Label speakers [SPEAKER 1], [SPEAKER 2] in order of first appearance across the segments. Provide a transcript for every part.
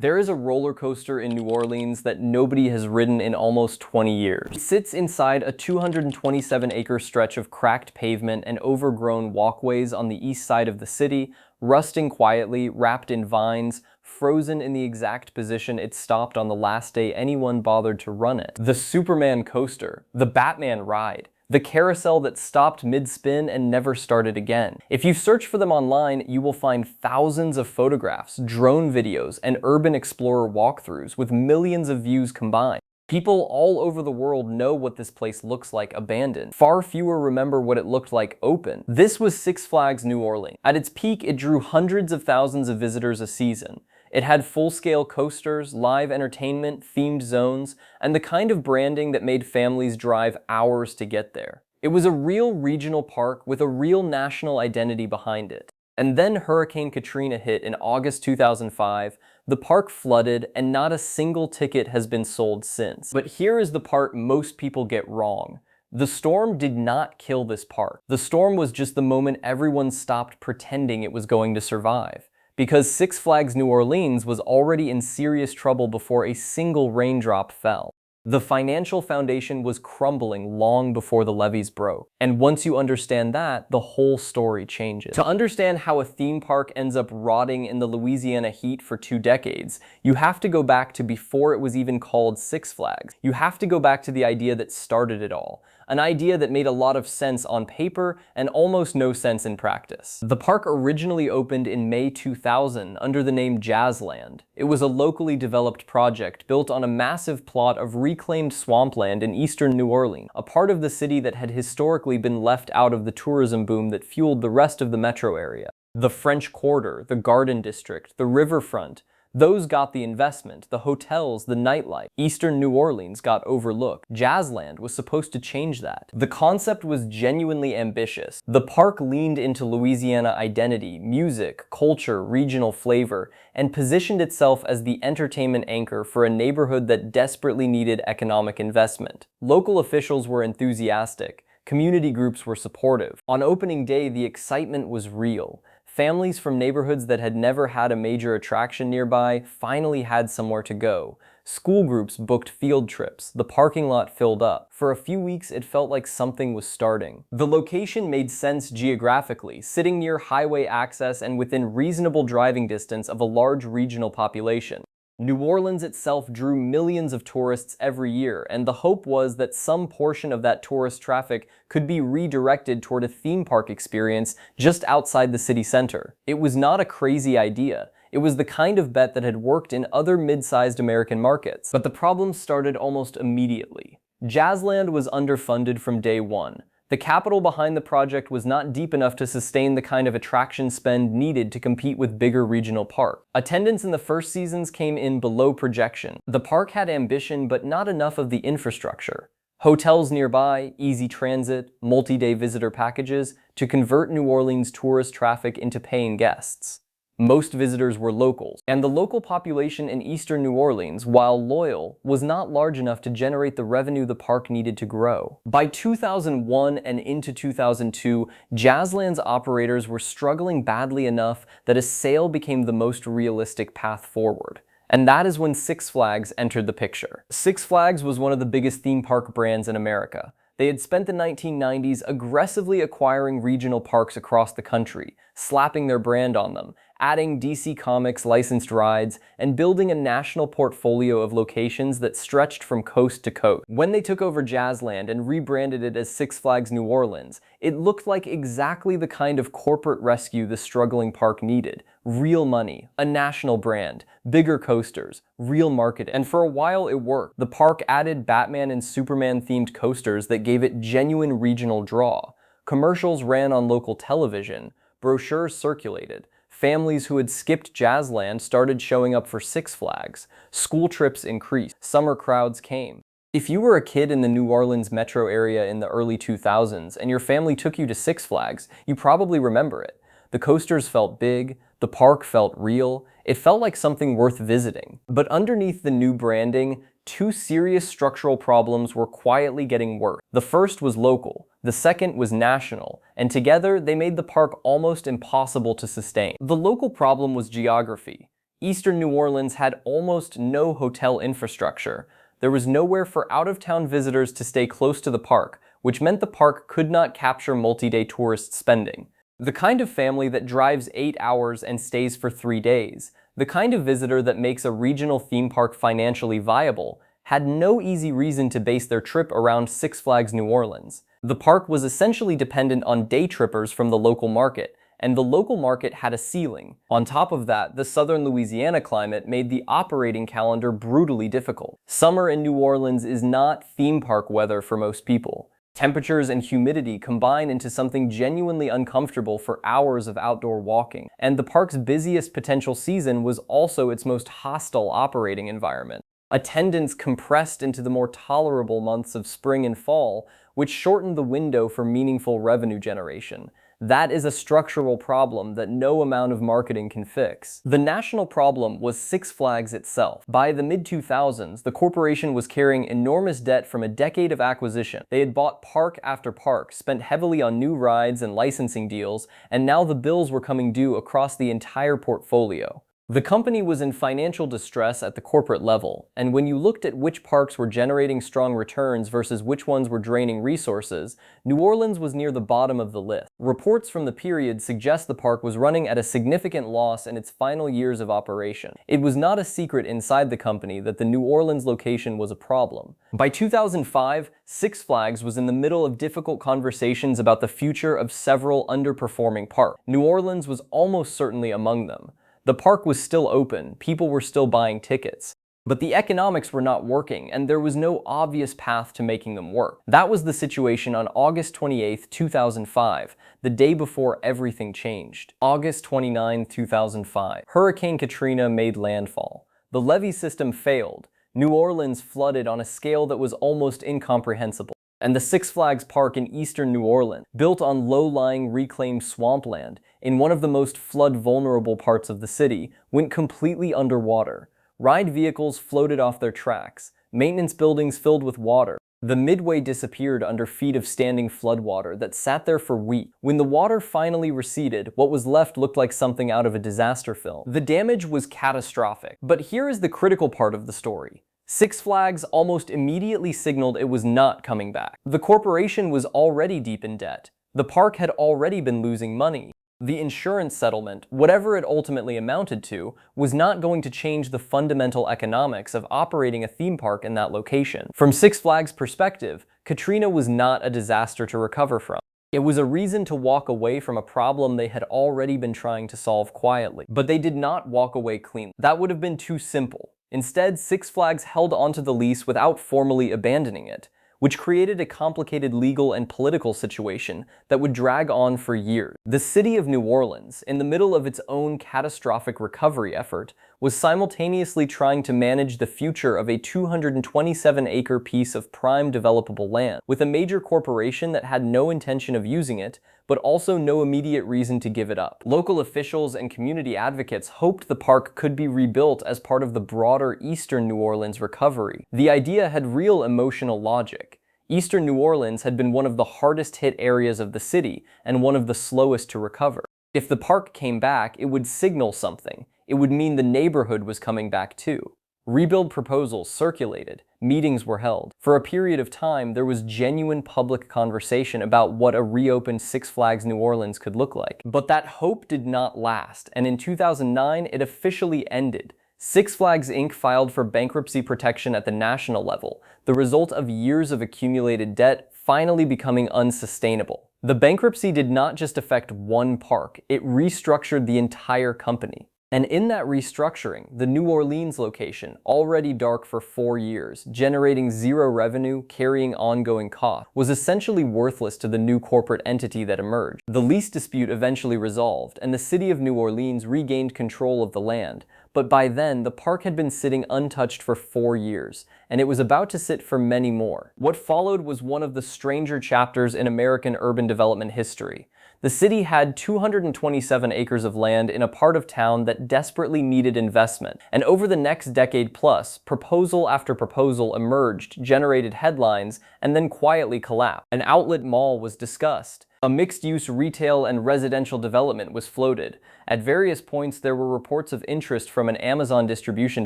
[SPEAKER 1] There is a roller coaster in New Orleans that nobody has ridden in almost 20 years. It sits inside a 227-acre stretch of cracked pavement and overgrown walkways on the east side of the city, rusting quietly, wrapped in vines, frozen in the exact position it stopped on the last day anyone bothered to run it. The Superman coaster, the Batman ride, the carousel that stopped mid-spin and never started again. If you search for them online, you will find thousands of photographs, drone videos, and urban explorer walkthroughs with millions of views combined. People all over the world know what this place looks like abandoned. Far fewer remember what it looked like open. This was Six Flags New Orleans. At its peak, it drew hundreds of thousands of visitors a season. It had full-scale coasters, live entertainment, themed zones, and the kind of branding that made families drive hours to get there. It was a real regional park with a real national identity behind it. And then Hurricane Katrina hit in August 2005, the park flooded, and not a single ticket has been sold since. But here is the part most people get wrong. The storm did not kill this park. The storm was just the moment everyone stopped pretending it was going to survive. Because Six Flags New Orleans was already in serious trouble before a single raindrop fell. The financial foundation was crumbling long before the levees broke. And once you understand that, the whole story changes. To understand how a theme park ends up rotting in the Louisiana heat for 2 decades, you have to go back to before it was even called Six Flags. You have to go back to the idea that started it all. An idea that made a lot of sense on paper and almost no sense in practice. The park originally opened in May 2000 under the name Jazzland. It was a locally developed project built on a massive plot of reclaimed swampland in eastern New Orleans, a part of the city that had historically been left out of the tourism boom that fueled the rest of the metro area. The French Quarter, the Garden District, the riverfront, those got the investment, the hotels, the nightlife. Eastern New Orleans got overlooked. Jazzland was supposed to change that. The concept was genuinely ambitious. The park leaned into Louisiana identity, music, culture, regional flavor, and positioned itself as the entertainment anchor for a neighborhood that desperately needed economic investment. Local officials were enthusiastic. Community groups were supportive. On opening day, the excitement was real. Families from neighborhoods that had never had a major attraction nearby finally had somewhere to go. School groups booked field trips. The parking lot filled up. For a few weeks, it felt like something was starting. The location made sense geographically, sitting near highway access and within reasonable driving distance of a large regional population. New Orleans itself drew millions of tourists every year, and the hope was that some portion of that tourist traffic could be redirected toward a theme park experience just outside the city center. It was not a crazy idea. It was the kind of bet that had worked in other mid-sized American markets. But the problem started almost immediately. Jazzland was underfunded from day one. The capital behind the project was not deep enough to sustain the kind of attraction spend needed to compete with bigger regional parks. Attendance in the first seasons came in below projection. The park had ambition, but not enough of the infrastructure. Hotels nearby, easy transit, multi-day visitor packages to convert New Orleans tourist traffic into paying guests. Most visitors were locals, and the local population in eastern New Orleans, while loyal, was not large enough to generate the revenue the park needed to grow. By 2001 and into 2002, Jazzland's operators were struggling badly enough that a sale became the most realistic path forward. And that is when Six Flags entered the picture. Six Flags was one of the biggest theme park brands in America. They had spent the 1990s aggressively acquiring regional parks across the country, slapping their brand on them, adding DC Comics licensed rides, and building a national portfolio of locations that stretched from coast to coast. When they took over Jazzland and rebranded it as Six Flags New Orleans, it looked like exactly the kind of corporate rescue the struggling park needed. Real money, a national brand, bigger coasters, real marketing. And for a while it worked. The park added Batman and Superman themed coasters that gave it genuine regional draw. Commercials ran on local television, brochures circulated. Families who had skipped Jazzland started showing up for Six Flags. School trips increased. Summer crowds came. If you were a kid in the New Orleans metro area in the early 2000s and your family took you to Six Flags, you probably remember it. The coasters felt big, the park felt real, it felt like something worth visiting. But underneath the new branding, 2 serious structural problems were quietly getting worse. The first was local, the second was national, and together they made the park almost impossible to sustain. The local problem was geography. Eastern New Orleans had almost no hotel infrastructure. There was nowhere for out-of-town visitors to stay close to the park, which meant the park could not capture multi-day tourist spending. The kind of family that drives 8 hours and stays for 3 days, the kind of visitor that makes a regional theme park financially viable, had no easy reason to base their trip around Six Flags New Orleans. The park was essentially dependent on day trippers from the local market, and the local market had a ceiling. On top of that, the southern Louisiana climate made the operating calendar brutally difficult. Summer in New Orleans is not theme park weather for most people. Temperatures and humidity combine into something genuinely uncomfortable for hours of outdoor walking, and the park's busiest potential season was also its most hostile operating environment. Attendance compressed into the more tolerable months of spring and fall, which shortened the window for meaningful revenue generation. That is a structural problem that no amount of marketing can fix. The national problem was Six Flags itself. By the mid-2000s, the corporation was carrying enormous debt from a decade of acquisition. They had bought park after park, spent heavily on new rides and licensing deals, and now the bills were coming due across the entire portfolio. The company was in financial distress at the corporate level, and when you looked at which parks were generating strong returns versus which ones were draining resources, New Orleans was near the bottom of the list. Reports from the period suggest the park was running at a significant loss in its final years of operation. It was not a secret inside the company that the New Orleans location was a problem. By 2005, Six Flags was in the middle of difficult conversations about the future of several underperforming parks. New Orleans was almost certainly among them. The park was still open, people were still buying tickets, but the economics were not working, and there was no obvious path to making them work. That was the situation on August 28, 2005, the day before everything changed. August 29, 2005. Hurricane Katrina made landfall. The levee system failed. New Orleans flooded on a scale that was almost incomprehensible. And the Six Flags Park in eastern New Orleans, built on low-lying reclaimed swampland in one of the most flood-vulnerable parts of the city, went completely underwater. Ride vehicles floated off their tracks, maintenance buildings filled with water. The midway disappeared under feet of standing floodwater that sat there for weeks. When the water finally receded, what was left looked like something out of a disaster film. The damage was catastrophic, but here is the critical part of the story. Six Flags almost immediately signaled it was not coming back. The corporation was already deep in debt. The park had already been losing money. The insurance settlement, whatever it ultimately amounted to, was not going to change the fundamental economics of operating a theme park in that location. From Six Flags' perspective, Katrina was not a disaster to recover from. It was a reason to walk away from a problem they had already been trying to solve quietly. But they did not walk away clean. That would have been too simple. Instead, Six Flags held onto the lease without formally abandoning it, which created a complicated legal and political situation that would drag on for years. The city of New Orleans, in the middle of its own catastrophic recovery effort, was simultaneously trying to manage the future of a 227-acre piece of prime developable land, with a major corporation that had no intention of using it, but also no immediate reason to give it up. Local officials and community advocates hoped the park could be rebuilt as part of the broader eastern New Orleans recovery. The idea had real emotional logic. Eastern New Orleans had been one of the hardest hit areas of the city and one of the slowest to recover. If the park came back, it would signal something. It would mean the neighborhood was coming back too. Rebuild proposals circulated, meetings were held. For a period of time, there was genuine public conversation about what a reopened Six Flags New Orleans could look like. But that hope did not last, and in 2009, it officially ended. Six Flags Inc. filed for bankruptcy protection at the national level, the result of years of accumulated debt finally becoming unsustainable. The bankruptcy did not just affect one park, it restructured the entire company. And in that restructuring, the New Orleans location, already dark for 4 years, generating zero revenue, carrying ongoing costs, was essentially worthless to the new corporate entity that emerged. The lease dispute eventually resolved, and the city of New Orleans regained control of the land. But by then, the park had been sitting untouched for 4 years, and it was about to sit for many more. What followed was one of the stranger chapters in American urban development history. The city had 227 acres of land in a part of town that desperately needed investment, and over the next decade plus, proposal after proposal emerged, generated headlines, and then quietly collapsed. An outlet mall was discussed. A mixed-use retail and residential development was floated. At various points, there were reports of interest from an Amazon distribution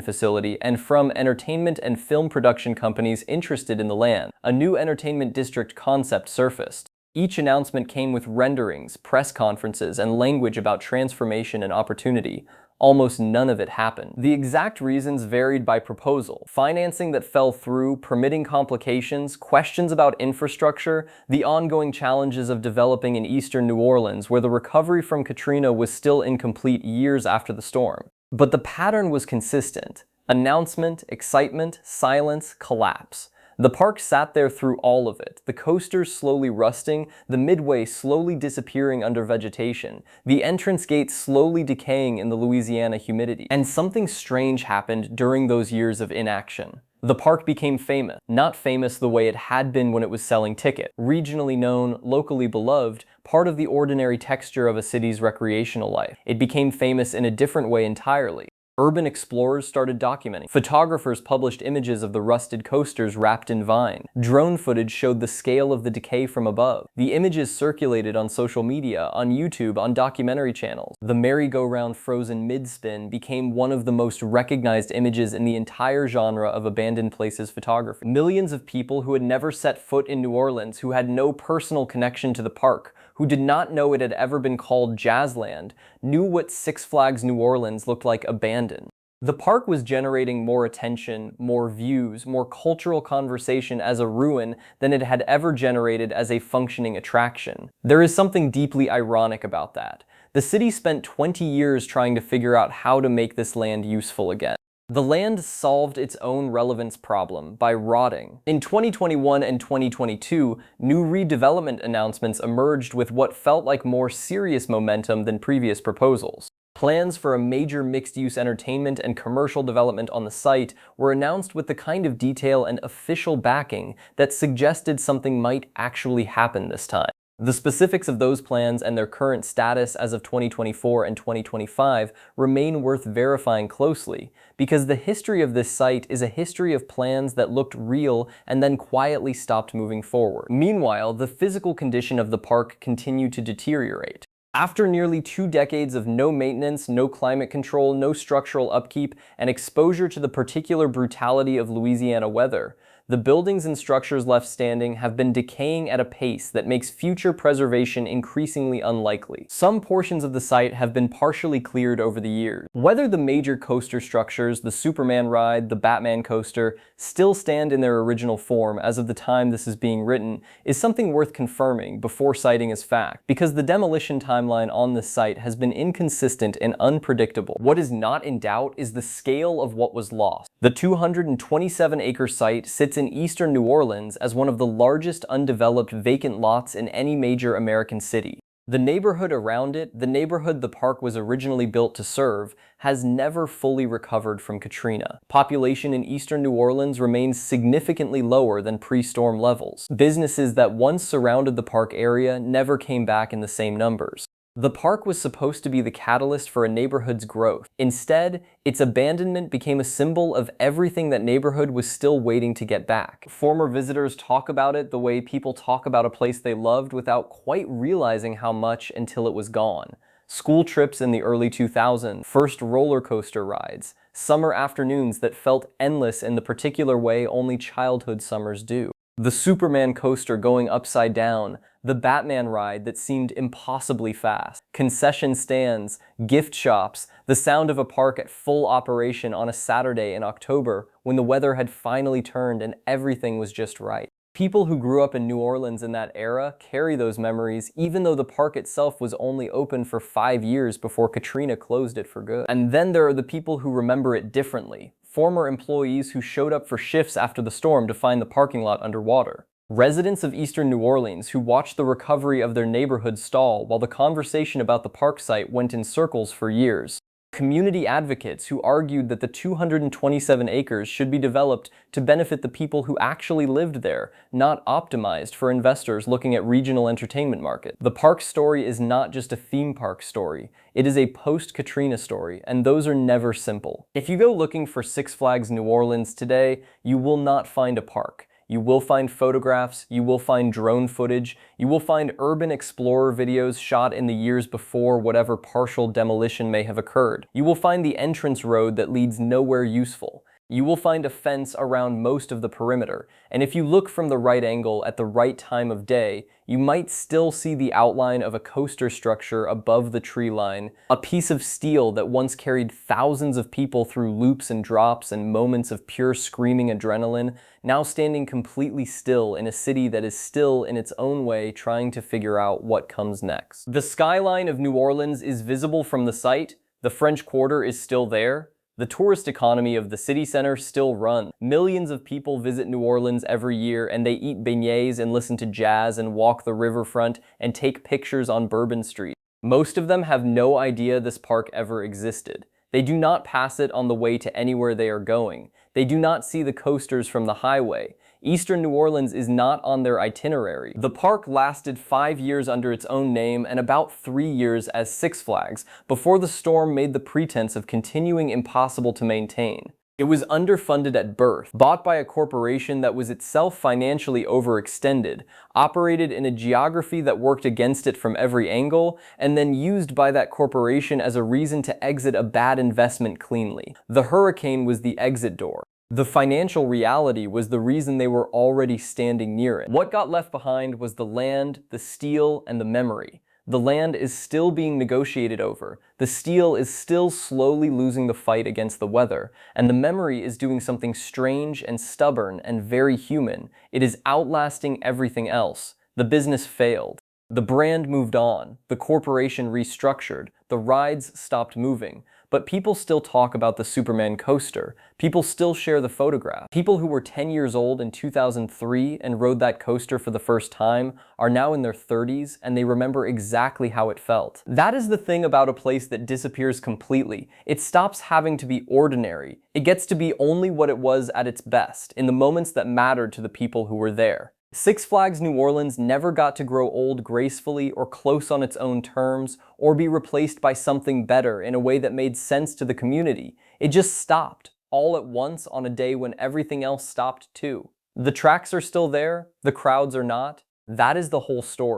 [SPEAKER 1] facility and from entertainment and film production companies interested in the land. A new entertainment district concept surfaced. Each announcement came with renderings, press conferences, and language about transformation and opportunity. Almost none of it happened. The exact reasons varied by proposal. Financing that fell through, permitting complications, questions about infrastructure, the ongoing challenges of developing in eastern New Orleans, where the recovery from Katrina was still incomplete years after the storm. But the pattern was consistent. Announcement, excitement, silence, collapse. The park sat there through all of it, the coasters slowly rusting, the midway slowly disappearing under vegetation, the entrance gate slowly decaying in the Louisiana humidity. And something strange happened during those years of inaction. The park became famous. Not famous the way it had been when it was selling tickets. Regionally known, locally beloved, part of the ordinary texture of a city's recreational life. It became famous in a different way entirely. Urban explorers started documenting. Photographers published images of the rusted coasters wrapped in vine. Drone footage showed the scale of the decay from above. The images circulated on social media, on YouTube, on documentary channels. The merry-go-round frozen mid-spin became one of the most recognized images in the entire genre of abandoned places photography. Millions of people who had never set foot in New Orleans, who had no personal connection to the park, who did not know it had ever been called Jazzland, knew what Six Flags New Orleans looked like abandoned. The park was generating more attention, more views, more cultural conversation as a ruin than it had ever generated as a functioning attraction. There is something deeply ironic about that. The city spent 20 years trying to figure out how to make this land useful again. The land solved its own relevance problem by rotting. In 2021 and 2022, new redevelopment announcements emerged with what felt like more serious momentum than previous proposals. Plans for a major mixed-use entertainment and commercial development on the site were announced with the kind of detail and official backing that suggested something might actually happen this time. The specifics of those plans and their current status as of 2024 and 2025 remain worth verifying closely, because the history of this site is a history of plans that looked real and then quietly stopped moving forward. Meanwhile, the physical condition of the park continued to deteriorate. After nearly 2 decades of no maintenance, no climate control, no structural upkeep, and exposure to the particular brutality of Louisiana weather, the buildings and structures left standing have been decaying at a pace that makes future preservation increasingly unlikely. Some portions of the site have been partially cleared over the years. Whether the major coaster structures, the Superman ride, the Batman coaster, still stand in their original form as of the time this is being written is something worth confirming before citing as fact, because the demolition timeline on this site has been inconsistent and unpredictable. What is not in doubt is the scale of what was lost. The 227-acre site sits in eastern New Orleans as one of the largest undeveloped vacant lots in any major American city. The neighborhood around it, the neighborhood the park was originally built to serve, has never fully recovered from Katrina. Population in eastern New Orleans remains significantly lower than pre-storm levels. Businesses that once surrounded the park area never came back in the same numbers. The park was supposed to be the catalyst for a neighborhood's growth. Instead, its abandonment became a symbol of everything that neighborhood was still waiting to get back. Former visitors talk about it the way people talk about a place they loved without quite realizing how much until it was gone. School trips in the early 2000s, first roller coaster rides, summer afternoons that felt endless in the particular way only childhood summers do. The Superman coaster going upside down, the Batman ride that seemed impossibly fast, concession stands, gift shops, the sound of a park at full operation on a Saturday in October when the weather had finally turned and everything was just right. People who grew up in New Orleans in that era carry those memories even though the park itself was only open for 5 years before Katrina closed it for good. And then there are the people who remember it differently. Former employees who showed up for shifts after the storm to find the parking lot underwater. Residents of eastern New Orleans who watched the recovery of their neighborhood stall while the conversation about the park site went in circles for years. Community advocates who argued that the 227 acres should be developed to benefit the people who actually lived there, not optimized for investors looking at regional entertainment market. The park story is not just a theme park story. It is a post-Katrina story, and those are never simple. If you go looking for Six Flags New Orleans today, you will not find a park. You will find photographs, you will find drone footage, you will find urban explorer videos shot in the years before whatever partial demolition may have occurred. You will find the entrance road that leads nowhere useful. You will find a fence around most of the perimeter, and if you look from the right angle at the right time of day, you might still see the outline of a coaster structure above the tree line, a piece of steel that once carried thousands of people through loops and drops and moments of pure screaming adrenaline, now standing completely still in a city that is still in its own way trying to figure out what comes next. The skyline of New Orleans is visible from the site, the French Quarter is still there, the tourist economy of the city center still runs. Millions of people visit New Orleans every year, and they eat beignets and listen to jazz and walk the riverfront and take pictures on Bourbon Street. Most of them have no idea this park ever existed. They do not pass it on the way to anywhere they are going. They do not see the coasters from the highway. Eastern New Orleans is not on their itinerary. The park lasted 5 years under its own name and about 3 years as Six Flags, before the storm made the pretense of continuing impossible to maintain. It was underfunded at birth, bought by a corporation that was itself financially overextended, operated in a geography that worked against it from every angle, and then used by that corporation as a reason to exit a bad investment cleanly. The hurricane was the exit door. The financial reality was the reason they were already standing near it. What got left behind was the land, the steel, and the memory. The land is still being negotiated over, the steel is still slowly losing the fight against the weather, and the memory is doing something strange and stubborn and very human. It is outlasting everything else. The business failed. The brand moved on, the corporation restructured, the rides stopped moving, but people still talk about the Superman coaster. People still share the photograph. People who were 10 years old in 2003 and rode that coaster for the first time are now in their 30s and they remember exactly how it felt. That is the thing about a place that disappears completely. It stops having to be ordinary. It gets to be only what it was at its best, in the moments that mattered to the people who were there. Six Flags New Orleans never got to grow old gracefully or close on its own terms, or be replaced by something better in a way that made sense to the community. It just stopped, all at once on a day when everything else stopped too. The tracks are still there, the crowds are not. That is the whole story.